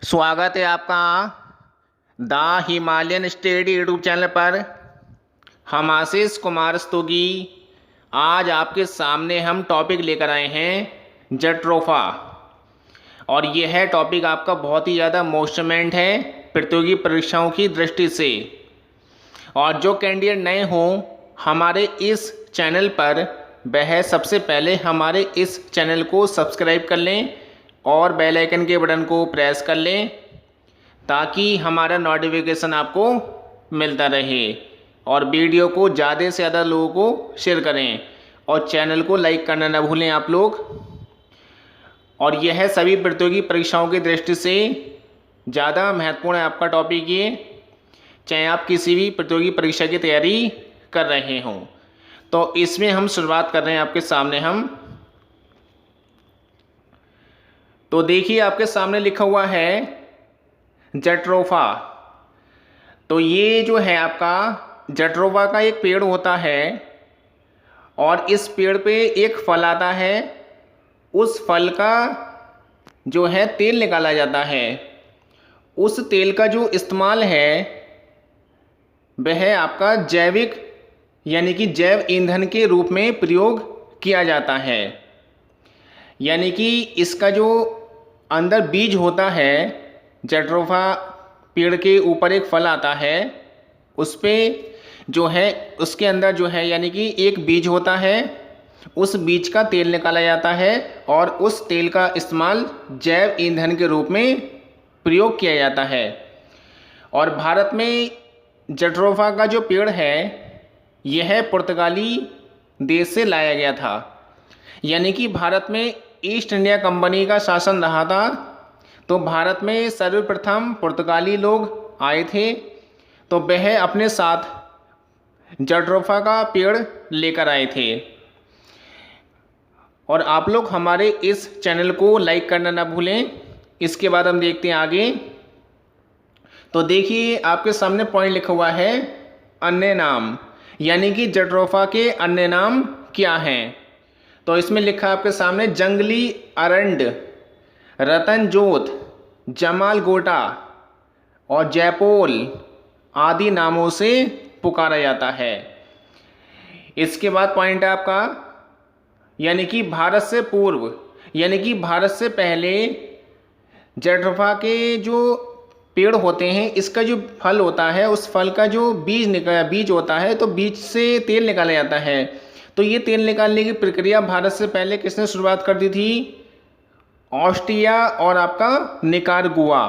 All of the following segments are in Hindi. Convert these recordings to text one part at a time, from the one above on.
स्वागत है आपका the Himalayan study YouTube channel पर। हम आशीष कुमार स्तोगी। आज आपके सामने हम टॉपिक लेकर आए हैं जट्रोफा, और यह है टॉपिक आपका बहुत ही ज़्यादा मोस्टमेंट है प्रतियोगी परीक्षाओं की दृष्टि से। और जो कैंडिडेट नए हों हमारे इस चैनल पर, वह सबसे पहले हमारे इस चैनल को सब्सक्राइब कर लें और बेल आइकन के बटन को प्रेस कर लें ताकि हमारा नोटिफिकेशन आपको मिलता रहे। और वीडियो को ज़्यादा से ज़्यादा लोगों को शेयर करें और चैनल को लाइक करना न भूलें आप लोग। और यह है सभी प्रतियोगी परीक्षाओं की दृष्टि से ज़्यादा महत्वपूर्ण है आपका टॉपिक ये, चाहे आप किसी भी प्रतियोगी परीक्षा की तैयारी कर रहे हों। तो इसमें हम शुरुआत कर रहे हैं आपके सामने तो देखिए आपके सामने लिखा हुआ है जट्रोफा। तो ये जो है आपका जट्रोफा का एक पेड़ होता है और इस पेड़ पे एक फल आता है। उस फल का जो है तेल निकाला जाता है। उस तेल का जो इस्तेमाल है वह आपका जैविक यानी कि जैव ईंधन के रूप में प्रयोग किया जाता है। यानी कि इसका जो अंदर बीज होता है, जट्रोफा पेड़ के ऊपर एक फल आता है, उस पे जो है उसके अंदर जो है यानी कि एक बीज होता है। उस बीज का तेल निकाला जाता है और उस तेल का इस्तेमाल जैव ईंधन के रूप में प्रयोग किया जाता है। और भारत में जट्रोफा का जो पेड़ है यह पुर्तगाली देश से लाया गया था। यानी कि भारत में ईस्ट इंडिया कंपनी का शासन रहा था, तो भारत में सर्वप्रथम पुर्तगाली लोग आए थे, तो वह अपने साथ जट्रोफा का पेड़ लेकर आए थे। और आप लोग हमारे इस चैनल को लाइक करना ना भूलें। इसके बाद हम देखते हैं आगे। तो देखिए आपके सामने पॉइंट लिखा हुआ है अन्य नाम, यानी कि जट्रोफा के अन्य नाम क्या हैं। तो इसमें लिखा है आपके सामने जंगली अरंड, रतन जोत, जमाल गोटा और जयपोल आदि नामों से पुकारा जाता है। इसके बाद पॉइंट है आपका यानी कि भारत से पूर्व, यानी कि भारत से पहले जट्रोफा के जो पेड़ होते हैं, इसका जो फल होता है उस फल का जो बीज होता है, तो बीज से तेल निकाला जाता है। तो ये तेल निकालने की प्रक्रिया भारत से पहले किसने शुरुआत कर दी थी? ऑस्ट्रिया और आपका निकारागुआ।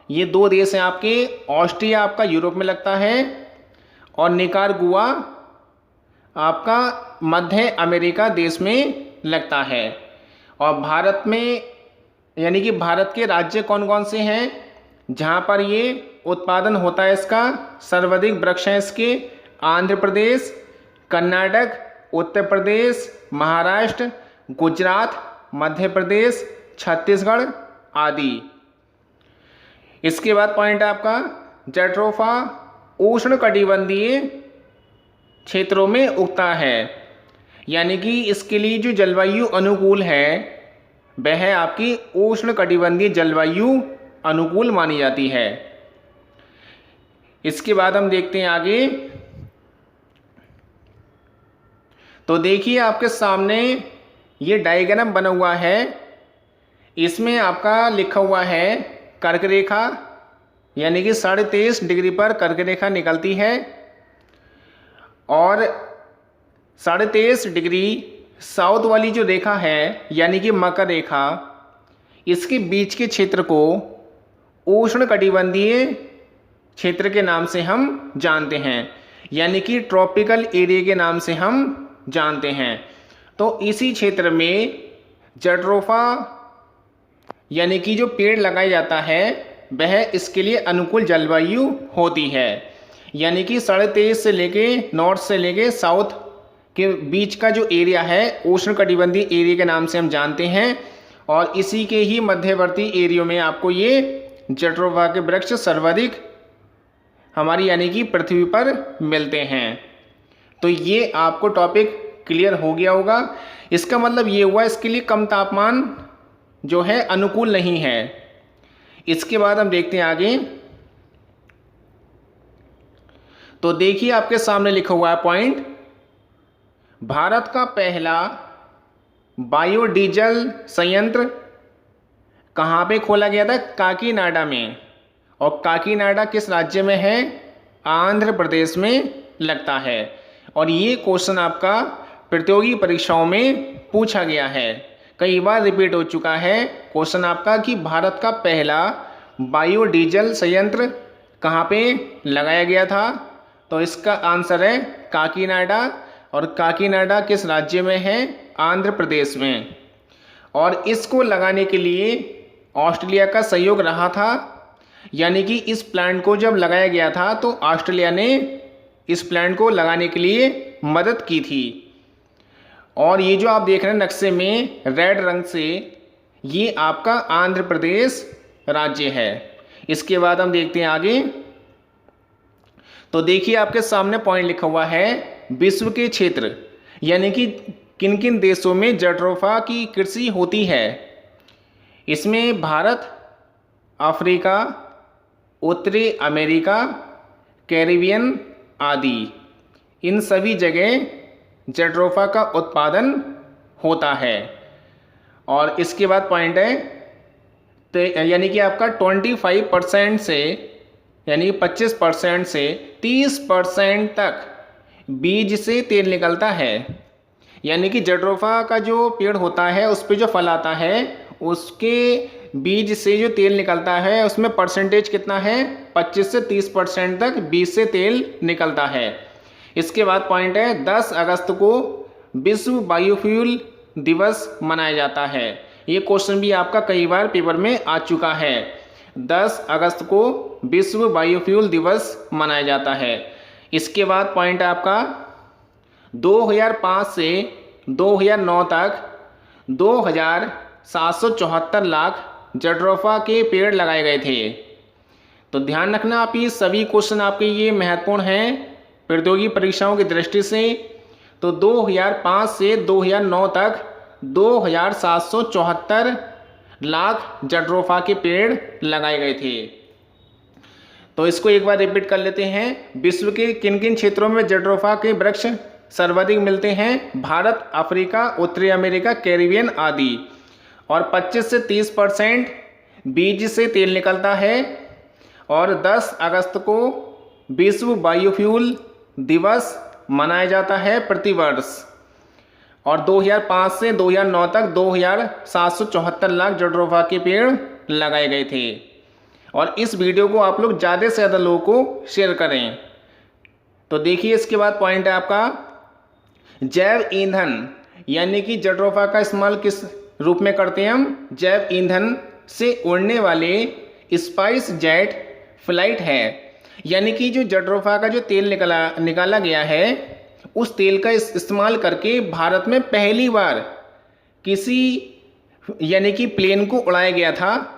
ये दो देश हैं आपके। ऑस्ट्रिया आपका यूरोप में लगता है और निकारागुआ आपका मध्य अमेरिका देश में लगता है। और भारत में यानी कि भारत के राज्य कौन कौन से हैं जहाँ पर ये उत्पादन होता है? इसका सर्वाधिक वृक्ष हैं इसके आंध्र प्रदेश, कर्नाटक, उत्तर प्रदेश, महाराष्ट्र, गुजरात, मध्य प्रदेश, छत्तीसगढ़ आदि। इसके बाद पॉइंट आपका जट्रोफा उष्णकटिबंधीय क्षेत्रों में उगता है। यानी कि इसके लिए जो जलवायु अनुकूल है वह आपकी उष्णकटिबंधीय जलवायु अनुकूल मानी जाती है। इसके बाद हम देखते हैं आगे। तो देखिए आपके सामने ये डायग्राम बना हुआ है। इसमें आपका लिखा हुआ है कर्क रेखा, यानी कि 23.5 डिग्री पर कर्क रेखा निकलती है और 23.5 डिग्री साउथ वाली जो रेखा है यानी कि मकर रेखा, इसके बीच के क्षेत्र को उष्णकटिबंधीय क्षेत्र के नाम से हम जानते हैं, यानी कि ट्रॉपिकल एरिया के नाम से हम जानते हैं। तो इसी क्षेत्र में जट्रोफा यानी कि जो पेड़ लगाया जाता है वह इसके लिए अनुकूल जलवायु होती है। यानी कि 23.5 से लेके नॉर्थ से लेके साउथ के बीच का जो एरिया है उष्णकटिबंधीय एरिया के नाम से हम जानते हैं। और इसी के ही मध्यवर्ती एरियो में आपको ये जट्रोफा के वृक्ष सर्वाधिक हमारी यानी कि पृथ्वी पर मिलते हैं। तो ये आपको टॉपिक क्लियर हो गया होगा। इसका मतलब ये हुआ इसके लिए कम तापमान जो है अनुकूल नहीं है। इसके बाद हम देखते हैं आगे। तो देखिए आपके सामने लिखा हुआ है पॉइंट, भारत का पहला बायोडीजल संयंत्र कहाँ पे खोला गया था? काकीनाडा में। और काकीनाडा किस राज्य में है? आंध्र प्रदेश में लगता है। और ये क्वेश्चन आपका प्रतियोगी परीक्षाओं में पूछा गया है, कई बार रिपीट हो चुका है क्वेश्चन आपका कि भारत का पहला बायोडीजल संयंत्र कहाँ पे लगाया गया था? तो इसका आंसर है काकीनाडा। और काकीनाडा किस राज्य में है? आंध्र प्रदेश में। और इसको लगाने के लिए ऑस्ट्रेलिया का सहयोग रहा था, यानी कि इस प्लांट को जब लगाया गया था तो ऑस्ट्रेलिया ने इस प्लांट को लगाने के लिए मदद की थी। और ये जो आप देख रहे हैं नक्शे में रेड रंग से, ये आपका आंध्र प्रदेश राज्य है। इसके बाद हम देखते हैं आगे। तो देखिए आपके सामने पॉइंट लिखा हुआ है, विश्व के क्षेत्र, यानी कि किन किन देशों में जट्रोफा की कृषि होती है। इसमें भारत, अफ्रीका, उत्तरी अमेरिका, कैरिबियन आदि, इन सभी जगह जट्रोफा का उत्पादन होता है। और इसके बाद पॉइंट है, तो यानी कि आपका 25% से, यानी 25% से 30% तक बीज से तेल निकलता है। यानी कि जट्रोफा का जो पेड़ होता है उस पे जो फल आता है उसके बीज से जो तेल निकलता है उसमें परसेंटेज कितना है? 25 से 30% तक बीज से तेल निकलता है। इसके बाद पॉइंट है, 10 अगस्त को विश्व बायोफ्यूल दिवस मनाया जाता है। ये क्वेश्चन भी आपका कई बार पेपर में आ चुका है। 10 अगस्त को विश्व बायोफ्यूल दिवस मनाया जाता है। इसके बाद पॉइंट है आपका 2005 से 2009 तक 2774 लाख जट्रोफा के पेड़ लगाए गए थे। तो ध्यान रखना आप, ये सभी क्वेश्चन आपके ये महत्वपूर्ण हैं प्रतियोगी परीक्षाओं की दृष्टि से। तो 2005 से 2009 तक 2774 लाख जट्रोफा के पेड़ लगाए गए थे। तो इसको एक बार रिपीट कर लेते हैं। विश्व के किन किन क्षेत्रों में जट्रोफा के वृक्ष सर्वाधिक मिलते हैं? भारत, अफ्रीका, उत्तरी अमेरिका, कैरिबियन आदि। और 25 से 30% बीज से तेल निकलता है। और 10 अगस्त को विश्व बायोफ्यूल दिवस मनाया जाता है प्रतिवर्ष। और 2005 से 2009 तक 2774 लाख जट्रोफा के पेड़ लगाए गए थे। और इस वीडियो को आप लोग ज़्यादा से ज़्यादा लोगों को शेयर करें। तो देखिए इसके बाद पॉइंट है आपका जैव ईंधन, यानी कि जट्रोफा का इस्तेमाल किस रूप में करते हैं हम? जैव ईंधन से उड़ने वाले स्पाइस जेट फ्लाइट है। यानी कि जो जट्रोफा का जो तेल निकाला गया है उस तेल का इस्तेमाल करके भारत में पहली बार किसी यानी कि प्लेन को उड़ाया गया था।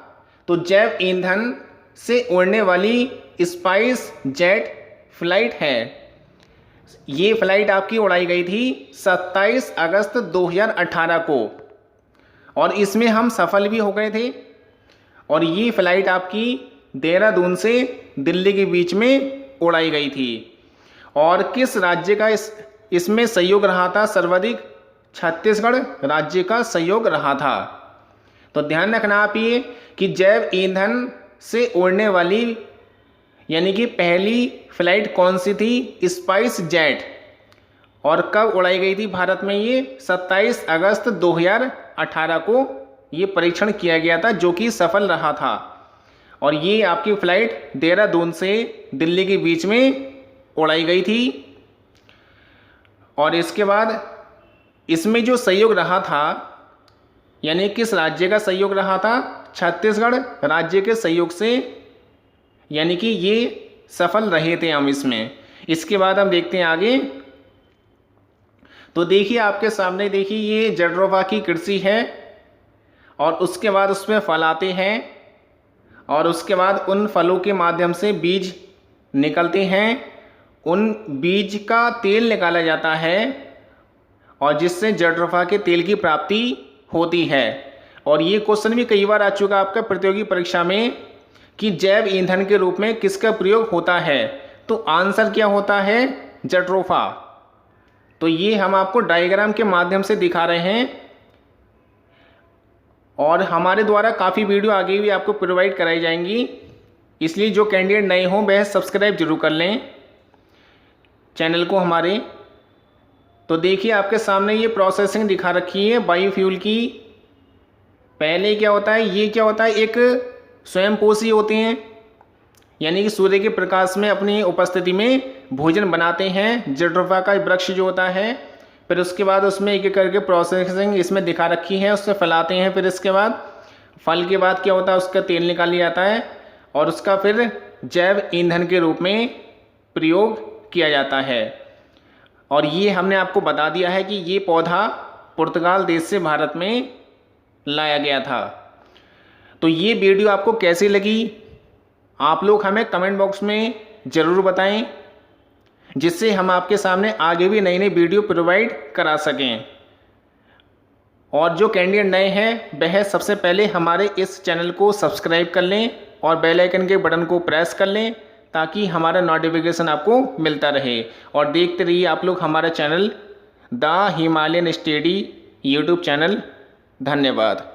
तो जैव ईंधन से उड़ने वाली स्पाइस जेट फ्लाइट है। ये फ्लाइट आपकी उड़ाई गई थी 27 अगस्त 2018 को। और इसमें हम सफल भी हो गए थे। और ये फ्लाइट आपकी देहरादून से दिल्ली के बीच में उड़ाई गई थी। और किस राज्य का इसमें सहयोग रहा था सर्वाधिक? छत्तीसगढ़ राज्य का सहयोग रहा था। तो ध्यान रखना आप ये कि जैव ईंधन से उड़ने वाली यानी कि पहली फ्लाइट कौन सी थी? Spice jet. और कब उड़ाई गई थी भारत में? ये 27 अगस्त 2018 को ये परीक्षण किया गया था, जो कि सफल रहा था। और ये आपकी फ्लाइट देहरादून से दिल्ली के बीच में उड़ाई गई थी। और इसके बाद इसमें जो सहयोग रहा था, यानी किस राज्य का सहयोग रहा था? छत्तीसगढ़ राज्य के सहयोग से, यानी कि ये सफल रहे थे हम इसमें। इसके बाद हम देखते हैं आगे। तो देखिए आपके सामने, देखिए ये जट्रोफा की कृषि है। और उसके बाद उसमें फल आते हैं। और उसके बाद उन फलों के माध्यम से बीज निकलते हैं। उन बीज का तेल निकाला जाता है और जिससे जट्रोफा के तेल की प्राप्ति होती है। और ये क्वेश्चन भी कई बार आ चुका आपका प्रतियोगी परीक्षा में कि जैव ईंधन के रूप में किसका प्रयोग होता है? तो आंसर क्या होता है? जट्रोफा। तो ये हम आपको डायग्राम के माध्यम से दिखा रहे हैं और हमारे द्वारा काफ़ी वीडियो आगे भी आपको प्रोवाइड कराई जाएंगी, इसलिए जो कैंडिडेट नए हों वह सब्सक्राइब जरूर कर लें चैनल को हमारे। तो देखिए आपके सामने ये प्रोसेसिंग दिखा रखी है बायोफ्यूल की। पहले क्या होता है, ये क्या होता है, एक स्वयंपोषी होते हैं, यानी कि सूर्य के प्रकाश में अपनी उपस्थिति में भोजन बनाते हैं। जट्रोफा का वृक्ष जो होता है, फिर उसके बाद उसमें एक एक करके प्रोसेसिंग इसमें दिखा रखी है, उससे फैलाते हैं। फिर इसके बाद फल के बाद क्या होता है, उसका तेल निकाल लिया जाता है और उसका फिर जैव ईंधन के रूप में प्रयोग किया जाता है। और ये हमने आपको बता दिया है कि ये पौधा पुर्तगाल देश से भारत में लाया गया था। तो ये वीडियो आपको कैसी लगी आप लोग हमें कमेंट बॉक्स में ज़रूर बताएं, जिससे हम आपके सामने आगे भी नई नई वीडियो प्रोवाइड करा सकें। और जो कैंडिडेट नए हैं वह सबसे पहले हमारे इस चैनल को सब्सक्राइब कर लें और बेल आइकन के बटन को प्रेस कर लें, ताकि हमारा नोटिफिकेशन आपको मिलता रहे। और देखते रहिए आप लोग हमारा channel the Himalayan study YouTube channel. धन्यवाद।